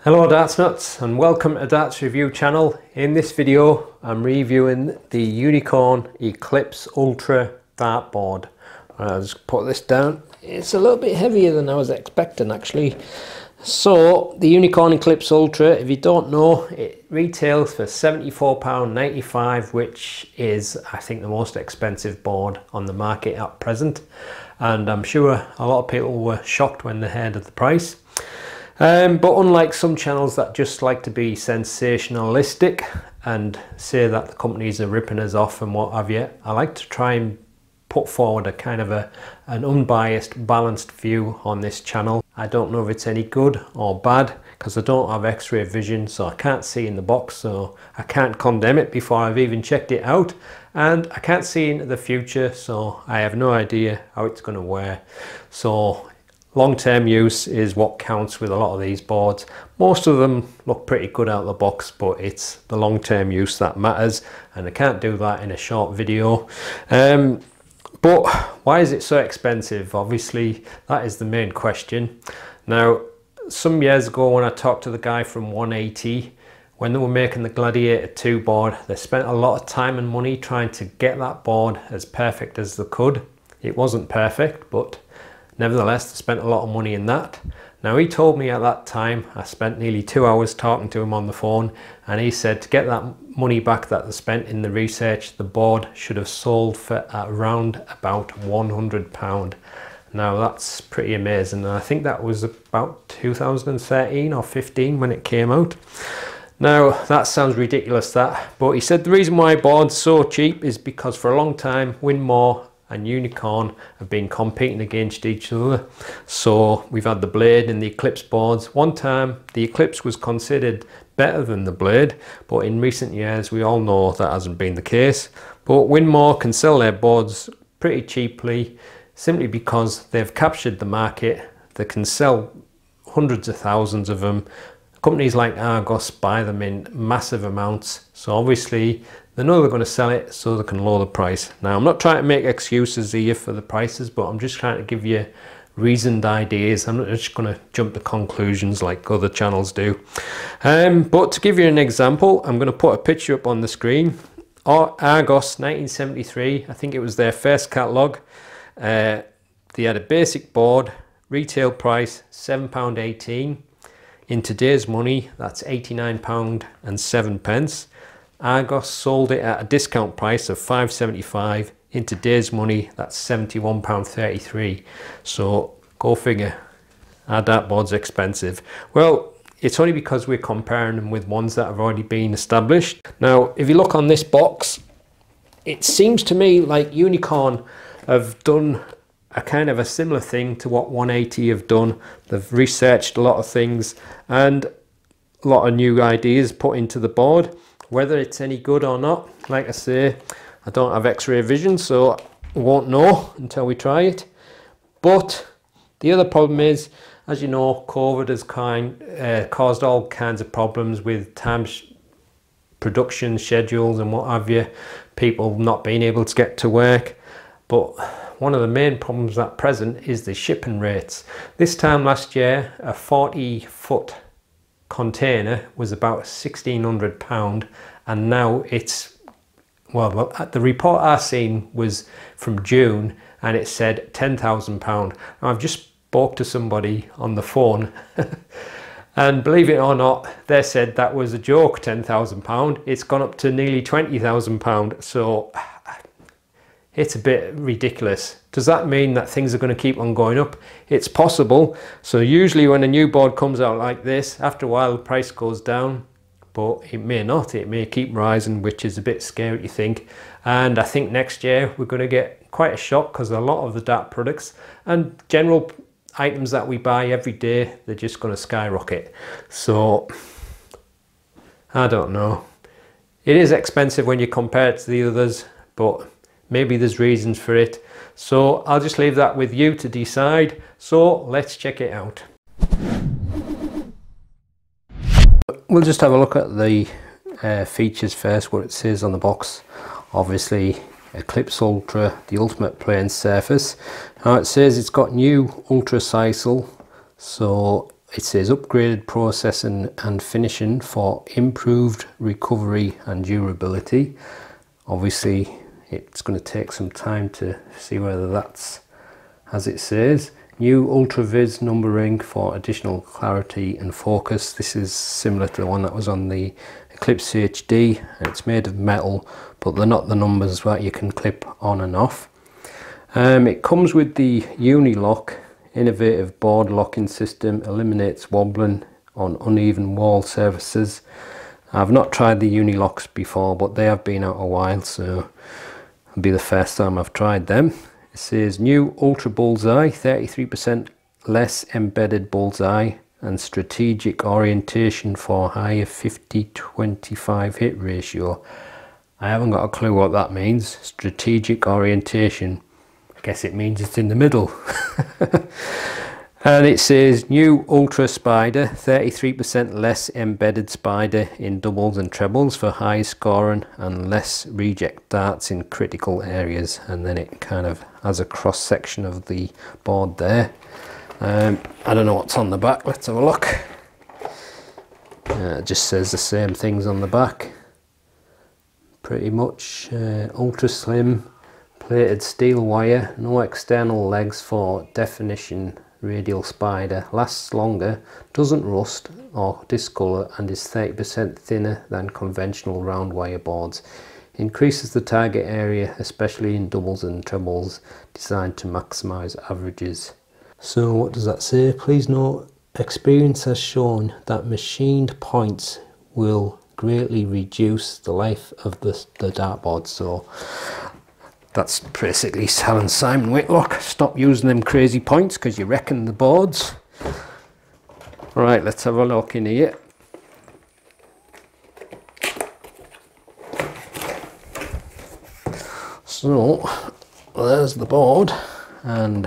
Hello Darts Nutz and welcome to Darts Review channel. In this video I'm reviewing the Unicorn Eclipse Ultra Dartboard. I'll just put this down. It's a little bit heavier than I was expecting actually. So the Unicorn Eclipse Ultra, if you don't know, it retails for £74.95, which is I think the most expensive board on the market at present, and I'm sure a lot of people were shocked when they heard of the price. But unlike some channels that just like to be sensationalistic and say that the companies are ripping us off and what have you, I like to try and put forward a kind of an unbiased, balanced view on this channel. I don't know if it's any good or bad because I don't have x-ray vision, so I can't see in the box, so I can't condemn it before I've even checked it out, and I can't see into the future, so I have no idea how it's going to wear. So long-term use is what counts with a lot of these boards. Most of them look pretty good out of the box, but it's the long-term use that matters, and I can't do that in a short video. But why is it so expensive? Obviously, that is the main question. Now, some years ago when I talked to the guy from 180, when they were making the Gladiator 2 board, they spent a lot of time and money trying to get that board as perfect as they could. It wasn't perfect, but nevertheless, they spent a lot of money in that. Now, he told me at that time, I spent nearly 2 hours talking to him on the phone, and he said to get that money back that they spent in the research, the board should have sold for around about £100. Now, that's pretty amazing, and I think that was about 2013 or 15 when it came out. Now, that sounds ridiculous, that, but he said the reason why boards are so cheap is because for a long time, Winmore and Unicorn have been competing against each other. So we've had the Blade and the Eclipse boards. One time the Eclipse was considered better than the Blade, but in recent years we all know that hasn't been the case. But Winmore can sell their boards pretty cheaply simply because they've captured the market. They can sell hundreds of thousands of them. Companies like Argos buy them in massive amounts, so obviously they know they're going to sell it, so they can lower the price. Now, I'm not trying to make excuses here for the prices, but I'm just trying to give you reasoned ideas. I'm not just going to jump to conclusions like other channels do. But to give you an example, I'm going to put a picture up on the screen. Argos 1973, I think it was their first catalogue. They had a basic board, retail price £7.18. In today's money, that's £89.07. Argos sold it at a discount price of £5.75. In today's money, that's £71.33. So go figure, our dartboard's expensive. Well, it's only because we're comparing them with ones that have already been established. Now, if you look on this box, it seems to me like Unicorn have done a kind of a similar thing to what 180 have done. They've researched a lot of things and a lot of new ideas put into the board. Whether it's any good or not, like I say, I don't have x-ray vision, so we won't know until we try it. But the other problem is, as you know, COVID has caused all kinds of problems with production schedules and what have you, people not being able to get to work. But one of the main problems at present is the shipping rates. This time last year, a 40-foot container was about £1,600, and now it's, well, the report I seen was from June and it said £10,000. I've just spoke to somebody on the phone and believe it or not, they said that was a joke, £10,000. It's gone up to nearly £20,000, so it's a bit ridiculous. Does that mean that things are going to keep on going up? It's possible. So usually when a new board comes out like this, after a while the price goes down, but it may not. It may keep rising, which is a bit scary to think. And I think next year we're going to get quite a shock because a lot of the dart products and general items that we buy every day, they're just going to skyrocket. So I don't know. It is expensive when you compare it to the others, but maybe there's reasons for it. So I'll just leave that with you to decide. So let's check it out. We'll just have a look at the features first, what it says on the box. Obviously, Eclipse Ultra, the ultimate plane surface. Now it says it's got new ultra sisal, so it says upgraded processing and finishing for improved recovery and durability. Obviously it's going to take some time to see whether that's as it says. New ultra-vis numbering for additional clarity and focus. This is similar to the one that was on the Eclipse HD, and it's made of metal, but they're not the numbers that you can clip on and off. It comes with the Uni-Lock. Innovative board locking system, eliminates wobbling on uneven wall surfaces. I've not tried the Uni-Locks before, but they have been out a while, so it'll be the first time I've tried them. It says new Ultra Bullseye, 33% less embedded bullseye and strategic orientation for higher 50-25 hit ratio. I haven't got a clue what that means. Strategic orientation. I guess it means it's in the middle. And it says new Ultra Spider, 33% less embedded spider in doubles and trebles for high scoring and less reject darts in critical areas. And then it kind of has a cross section of the board there. I don't know what's on the back, let's have a look. It just says the same things on the back. Pretty much ultra slim, plated steel wire, no external legs for definition. Radial spider, lasts longer, doesn't rust or discolour, and is 30% thinner than conventional round wire boards. Increases the target area, especially in doubles and trebles, designed to maximise averages. So what does that say? Please note, experience has shown that machined points will greatly reduce the life of the dartboard. So that's basically telling Simon Whitlock, stop using them crazy points because you wrecking the boards. Right, let's have a look in here. So there's the board, and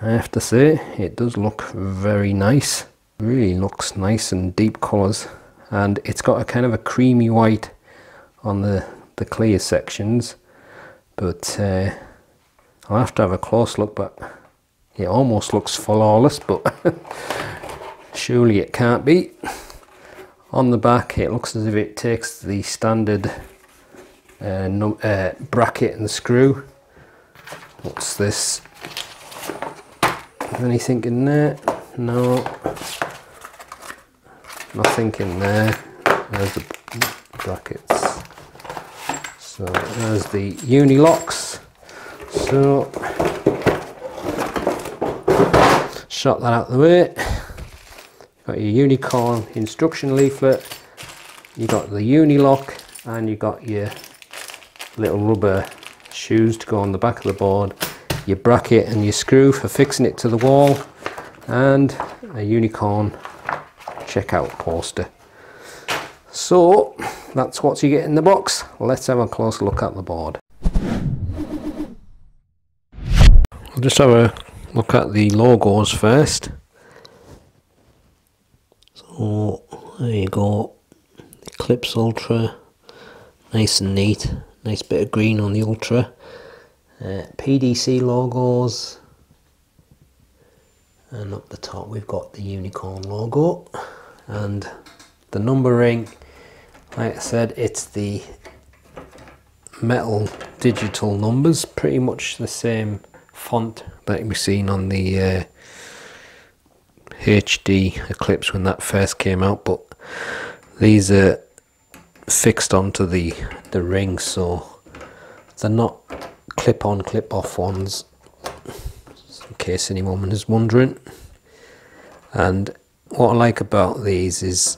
I have to say it does look very nice. Really looks nice and deep colours, and it's got a kind of a creamy white on the clear sections. But I'll have to have a close look, but it almost looks flawless, but surely it can't be. On the back it looks as if it takes the standard bracket and screw. What's this? Anything in there? No. Nothing in there. There's the brackets. So there's the Uni-Locks. So shot that out of the way. Got your Unicorn instruction leaflet. You got the Uni-Lock, and you got your little rubber shoes to go on the back of the board. Your bracket and your screw for fixing it to the wall, and a Unicorn checkout poster. So that's what you get in the box. Let's have a close look at the board. I'll just have a look at the logos first. So there you go, Eclipse Ultra, nice and neat, nice bit of green on the Ultra. PDC logos, and up the top we've got the Unicorn logo, and the numbering, like I said, it's the metal digital numbers, pretty much the same font that we've seen on the HD Eclipse when that first came out, but these are fixed onto the ring, so they're not clip-on, clip-off ones, in case anyone is wondering. And what I like about these is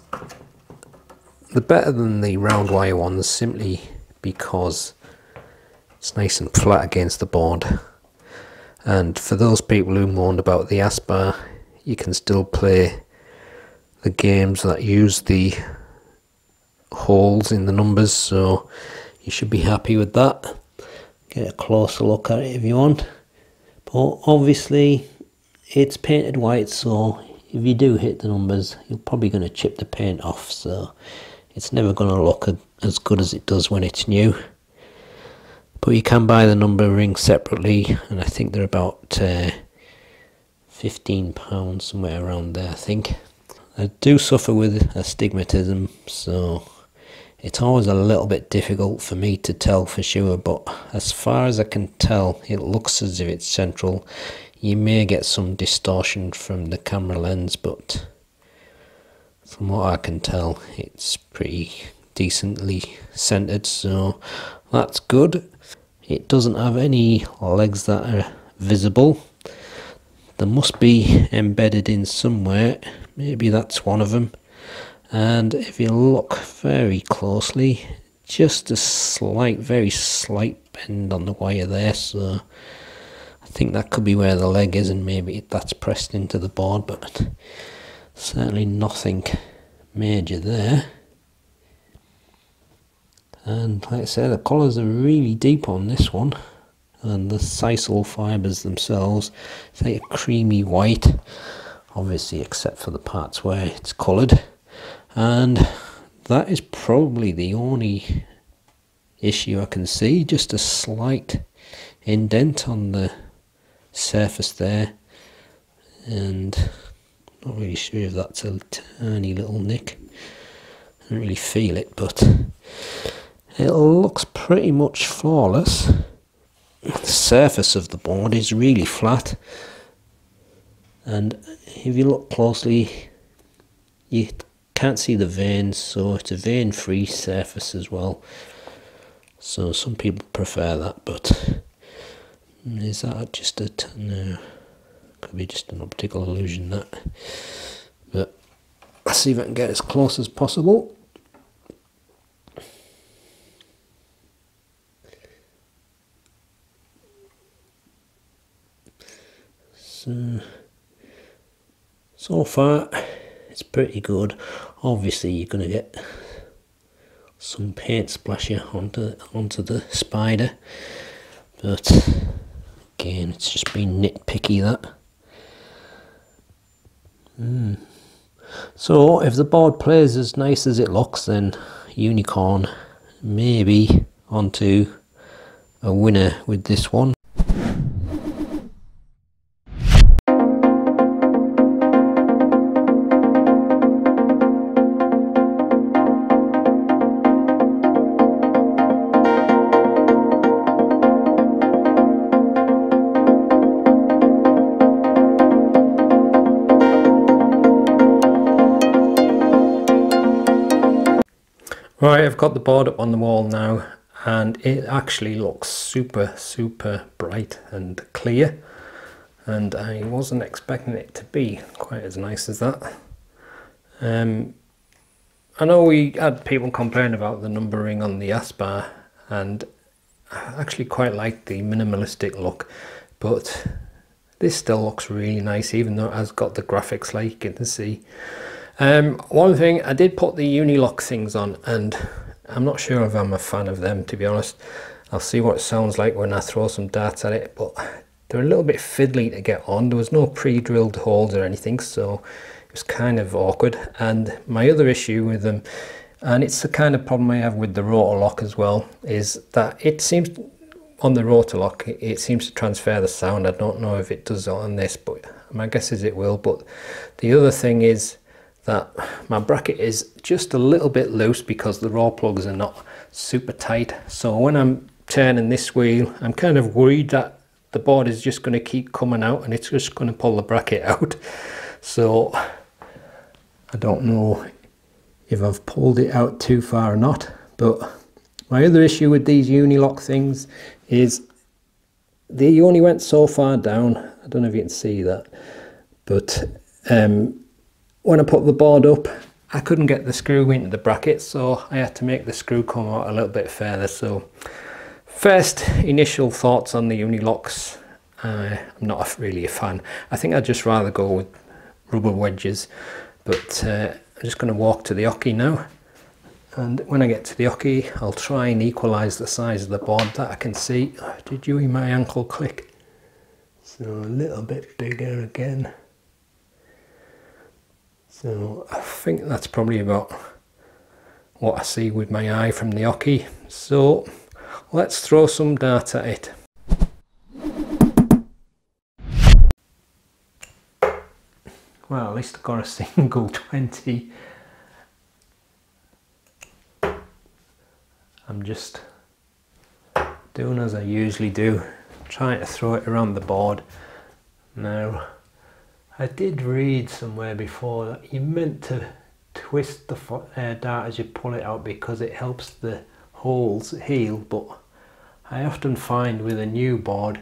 they're better than the round wire ones, simply because it's nice and flat against the board. And for those people who moaned about the ASPA, you can still play the games that use the holes in the numbers, so you should be happy with that. Get a closer look at it if you want, but obviously it's painted white, so if you do hit the numbers you're probably going to chip the paint off, so it's never going to look as good as it does when it's new. But you can buy the number ring separately, and I think they're about £15, somewhere around there I think. I do suffer with astigmatism, so it's always a little bit difficult for me to tell for sure, but as far as I can tell, it looks as if it's central. You may get some distortion from the camera lens, but from what I can tell, it's pretty decently centered, so that's good. It doesn't have any legs that are visible. They must be embedded in somewhere. Maybe that's one of them. And if you look very closely, just a slight, very slight bend on the wire there, so I think that could be where the leg is, and maybe that's pressed into the board, but certainly nothing major there. And like I said, the colours are really deep on this one, and the sisal fibres themselves, it's like a creamy white, obviously except for the parts where it's coloured. And that is probably the only issue I can see, just a slight indent on the surface there, and not really sure if that's a tiny little nick. I don't really feel it, but it looks pretty much flawless. The surface of the board is really flat, and if you look closely you can't see the veins, so it's a vein free surface as well, so some people prefer that. But is that just a no, could be just an optical illusion, that. But let's see if I can get as close as possible. So far it's pretty good. Obviously you're going to get some paint splasher onto the spider, but again it's just been nitpicky, that. So if the board plays as nice as it looks, then Unicorn may be onto a winner with this one. Right, I've got the board up on the wall now, and it actually looks super bright and clear, and I wasn't expecting it to be quite as nice as that. I know we had people complain about the numbering on the ASPAR, and I actually quite like the minimalistic look, but this still looks really nice even though it has got the graphics like you can see. One thing, I did put the Unilock things on, and I'm not sure if I'm a fan of them, to be honest. I'll see what it sounds like when I throw some darts at it, but they're a little bit fiddly to get on. There was no pre-drilled holes or anything, so it was kind of awkward. And my other issue with them, and it's the kind of problem I have with the rotor lock as well, is that it seems on the rotor lock it seems to transfer the sound. I don't know if it does on this, but my guess is it will. But the other thing is that my bracket is just a little bit loose because the raw plugs are not super tight. So when I'm turning this wheel, I'm kind of worried that the board is just going to keep coming out and it's just going to pull the bracket out. So I don't know if I've pulled it out too far or not. But my other issue with these Unilock things is they only went so far down. I don't know if you can see that, but when I put the board up, I couldn't get the screw into the bracket, so I had to make the screw come out a little bit further. So first initial thoughts on the Unilocks, I'm not really a fan. I think I'd just rather go with rubber wedges, but I'm just going to walk to the hockey now, and when I get to the hockey I'll try and equalise the size of the board that I can see. Did you hear my ankle click? So a little bit bigger again. So I think that's probably about what I see with my eye from the hockey. So let's throw some dart at it. well, at least I got a single 20. I'm just doing as I usually do, trying to throw it around the board. Now, I did read somewhere before that you're meant to twist the dart as you pull it out because it helps the holes heal, but I often find with a new board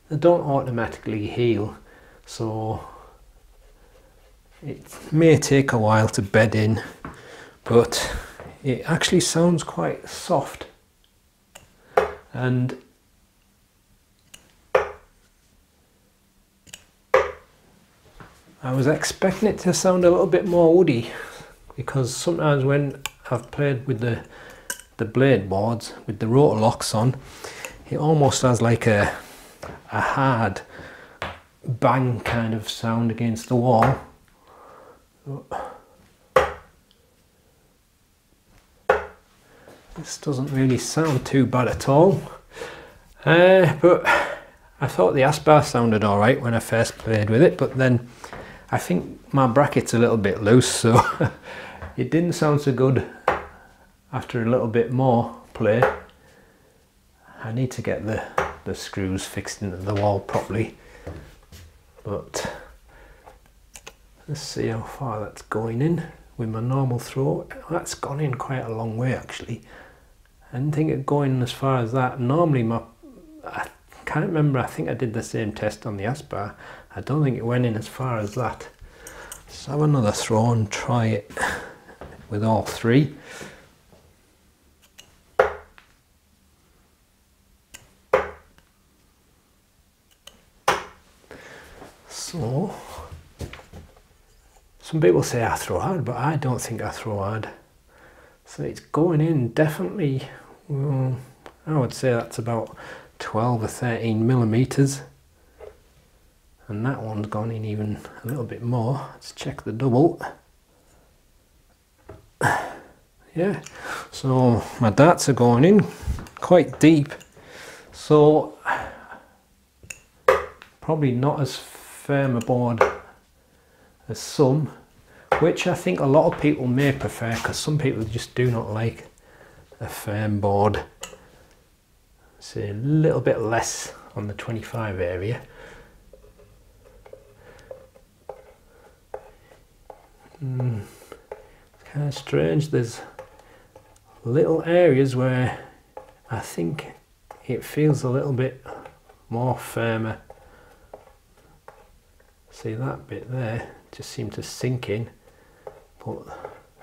they don't automatically heal, so it may take a while to bed in, but it actually sounds quite soft. And I was expecting it to sound a little bit more woody, because sometimes when I've played with the blade boards with the rotor locks on, it almost has like a hard bang kind of sound against the wall. This doesn't really sound too bad at all, but I thought the Aspar sounded alright when I first played with it, but then I think my bracket's a little bit loose, so it didn't sound so good after a little bit more play. I need to get the screws fixed into the wall properly, but let's see how far that's going in with my normal throw. That's gone in quite a long way actually. I didn't think it going as far as that. Normally I can't remember, I think I did the same test on the Aspar. I don't think it went in as far as that. Let's have another throw and try it with all three. So, some people say I throw hard, but I don't think I throw hard. So it's going in definitely, well, I would say that's about 12 or 13 millimeters. And that one's gone in even a little bit more. Let's check the double. Yeah, so my darts are going in quite deep. So probably not as firm a board as some, which I think a lot of people may prefer, because some people just do not like a firm board. So a little bit less on the 25 area. It's kind of strange, there's little areas where I think it feels a little bit more firmer. See that bit there just seemed to sink in, but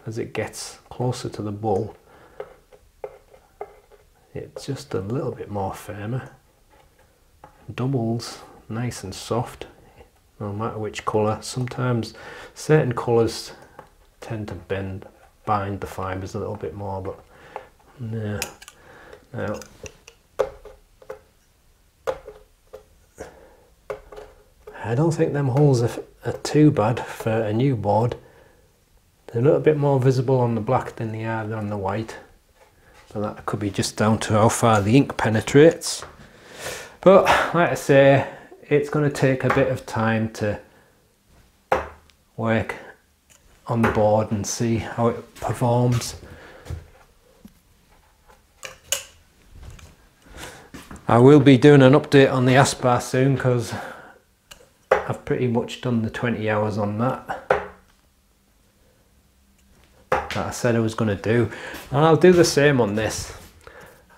as it gets closer to the bull it's just a little bit more firmer. Doubles nice and soft no matter which colour. Sometimes certain colours tend to bind the fibres a little bit more, but no. Now I don't think them holes are too bad for a new board. They're a little bit more visible on the black than they are on the white, but that could be just down to how far the ink penetrates. But like I say, it's going to take a bit of time to work on the board and see how it performs. I will be doing an update on the Aspar soon, because I've pretty much done the 20 hours on that I said I was going to do, and I'll do the same on this.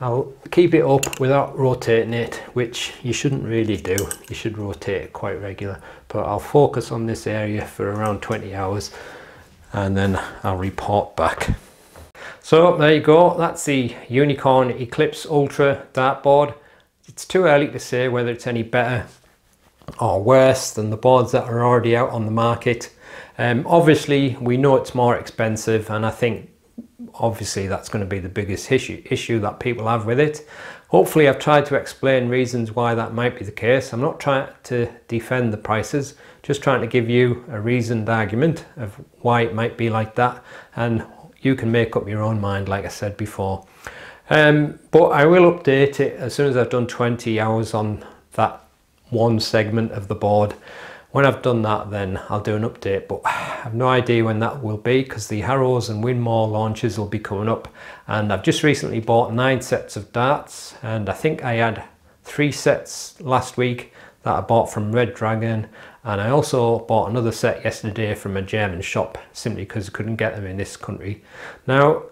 I'll keep it up without rotating it, which you shouldn't really do. You should rotate it quite regular, but I'll focus on this area for around 20 hours and then I'll report back. So there you go, that's the Unicorn Eclipse Ultra dartboard. It's too early to say whether it's any better or worse than the boards that are already out on the market. Obviously we know it's more expensive, and I think obviously that's going to be the biggest issue that people have with it. Hopefully I've tried to explain reasons why that might be the case. I'm not trying to defend the prices, just trying to give you a reasoned argument of why it might be like that, and you can make up your own mind like I said before. But I will update it as soon as I've done 20 hours on that one segment of the board, When I've done that, then I'll do an update, but I have no idea when that will be because the Harrows and Winmore launches will be coming up. And I've just recently bought 9 sets of darts, and I think I had 3 sets last week that I bought from Red Dragon, and I also bought another set yesterday from a German shop simply because I couldn't get them in this country. Now,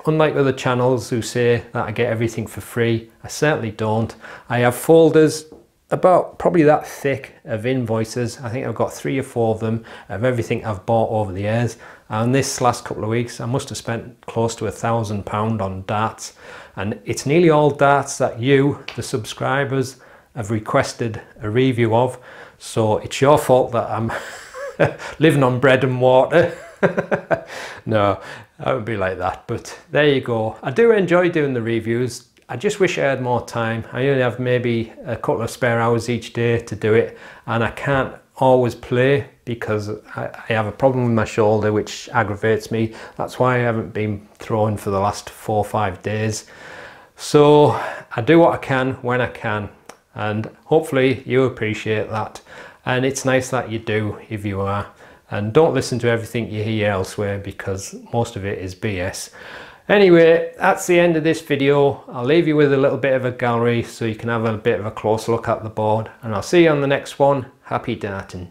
unlike other channels who say that I get everything for free, I certainly don't. I have folders about probably that thick of invoices. I think I've got 3 or 4 of them of everything I've bought over the years, and this last couple of weeks I must have spent close to £1,000 on darts, and it's nearly all darts that you, the subscribers, have requested a review of, so it's your fault that I'm living on bread and water. No, I wouldn't be like that, but there you go. I do enjoy doing the reviews. I just wish I had more time. I only have maybe a couple of spare hours each day to do it, and I can't always play because I have a problem with my shoulder which aggravates me. That's why I haven't been throwing for the last 4 or 5 days. So I do what I can when I can, and hopefully you appreciate that. And it's nice that you do if you are. And don't listen to everything you hear elsewhere because most of it is BS. Anyway, that's the end of this video. I'll leave you with a little bit of a gallery so you can have a bit of a close look at the board, and I'll see you on the next one. Happy darting.